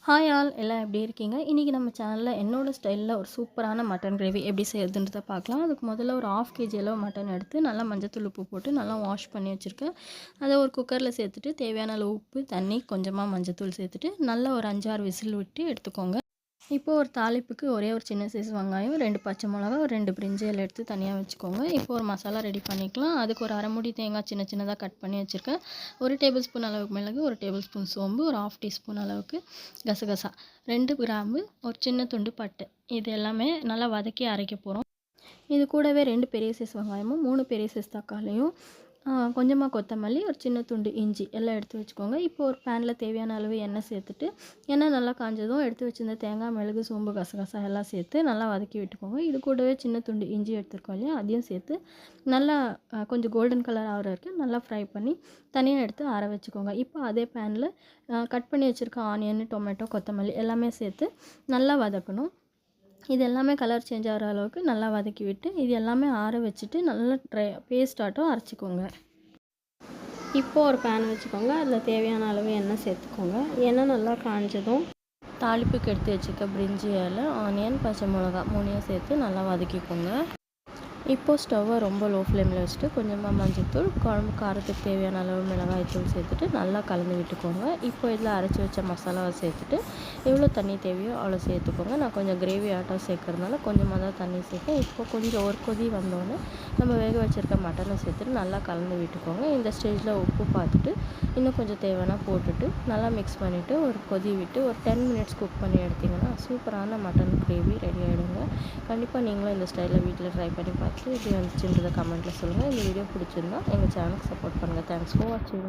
Hi all எல்லாம் எப்படி இருக்கீங்க? இன்றைக்கி நம்ம சேனலில் என்னோடய ஸ்டைலில் ஒரு சூப்பரான மட்டன் கிரேவி எப்படி செய்யறதுன்றத பார்க்கலாம். அதுக்கு முதல்ல ஒரு 1/2 கேஜி அளவு மட்டன் எடுத்து நல்லா மஞ்சத்தூள் உப்பு போட்டு நல்லா வாஷ் பண்ணி வச்சுருக்கேன். அதை ஒரு குக்கரில் சேர்த்துட்டு தேவையான அளவு உப்பு, தண்ணி, கொஞ்சமாக மஞ்சத்தூள் சேர்த்துட்டு நல்லா ஒரு 5, 6 விசில் விட்டு எடுத்துக்கோங்க. இப்போது ஒரு தாளிப்புக்கு ஒரே ஒரு சின்ன சைஸ் வெங்காயம், 2 பச்சை மிளகா, ஒரு 2 பிரிஞ்சி இலை எடுத்து தனியாக வச்சுக்கோங்க. இப்போ ஒரு மசாலா ரெடி பண்ணிக்கலாம். அதுக்கு ஒரு அரை மூடி தேங்காய் சின்ன சின்னதாக கட் பண்ணி வச்சுருக்கேன். 1 டேபிள் ஸ்பூன் அளவுக்கு மிளகு, 1 டேபிள் ஸ்பூன் சோம்பு, ஒரு 1/2 டீஸ்பூன் அளவுக்கு கசகசா, 2 கிராம்பு, ஒரு சின்ன துண்டு பட்டை. இது எல்லாமே நல்லா வதக்கி அரைக்க போகிறோம். இது கூடவே 2 பெரிய சைஸ் வெங்காயமும், 3 பெரிய சைஸ் தக்காளியும், கொஞ்சமாக கொத்தமல்லி, ஒரு சின்ன துண்டு இஞ்சி எல்லாம் எடுத்து வச்சுக்கோங்க. இப்போ ஒரு பேனில் தேவையான அளவு எண்ணெய் சேர்த்துட்டு, எண்ணெய் நல்லா காஞ்சதும் எடுத்து வச்சிருந்த தேங்காய், மிளகு, சோம்பு, கசகசா எல்லாம் சேர்த்து நல்லா வதக்கி விட்டுக்கோங்க. இது கூடவே சின்ன துண்டு இஞ்சி எடுத்துருக்கோம் இல்லையா, அதையும் சேர்த்து நல்லா கொஞ்சம் கோல்டன் கலர் ஆகிற வரைக்கும் நல்லா ஃப்ரை பண்ணி தனியாக எடுத்து ஆற வச்சுக்கோங்க. இப்போ அதே பேனில் கட் பண்ணி வச்சுருக்க ஆனியன், டொமேட்டோ, கொத்தமல்லி எல்லாமே சேர்த்து நல்லா வதக்கணும். இது எல்லாமே கலர் சேஞ்ச் ஆகிற அளவுக்கு நல்லா வதக்கி விட்டு இது எல்லாமே ஆற வச்சுட்டு நல்லா பேஸ்டாட்டம் அரைச்சிக்கோங்க. இப்போது ஒரு பேன் வச்சுக்கோங்க. அதில் தேவையான அளவு எண்ணெய் சேர்த்துக்கோங்க. எண்ணெய் நல்லா காஞ்சதும் தாளிப்புக்கு எடுத்து வச்சுக்க பிரிஞ்சி இலை, ஆனியன், பச்சை மிளகா 3யும் சேர்த்து நல்லா வதக்கிக்கோங்க. இப்போது ஸ்டவ்வை ரொம்ப லோ ஃப்ளேமில் வச்சுட்டு கொஞ்சமாக மஞ்சள்தூள், குழம்பு காரத்துக்கு தேவையான அளவு மிளகாய்த்தூள் சேர்த்துட்டு நல்லா கலந்து விட்டுக்கோங்க. இப்போ இதில் அரைச்சி வச்ச மசாலாவை சேர்த்துட்டு எவ்வளோ தண்ணி தேவையோ அவ்வளோ சேர்த்துக்கோங்க. நான் கொஞ்சம் கிரேவி ஆட்டம் சேர்க்குறதுனால கொஞ்சமாக தான் தண்ணி சேர்த்தேன். இப்போ கொஞ்சம் ஒரு கொதி வந்தோடனே நம்ம வேக வச்சுருக்க மட்டனை சேர்த்துட்டு நல்லா கலந்து விட்டுக்கோங்க. இந்த ஸ்டேஜில் உப்பு பார்த்துட்டு இன்னும் கொஞ்சம் தேவைன்னா போட்டுட்டு நல்லா மிக்ஸ் பண்ணிவிட்டு ஒரு கொதி விட்டு ஒரு 10 மினிட்ஸ் குக் பண்ணி எடுத்திங்கன்னா சூப்பரான மட்டன் கிரேவி ரெடி ஆகிடுங்க. கண்டிப்பாக நீங்களும் இந்த ஸ்டைலில் வீட்டில் ட்ரை பண்ணி பார்த்து எப்படி வந்துச்சுன்றதை கமெண்ட்டில் சொல்லுங்கள். இந்த வீடியோ பிடிச்சிருந்தா எங்கள் சேனலுக்கு சப்போர்ட் பண்ணுங்கள். தேங்க்ஸ் ஃபார் வாட்சிங்.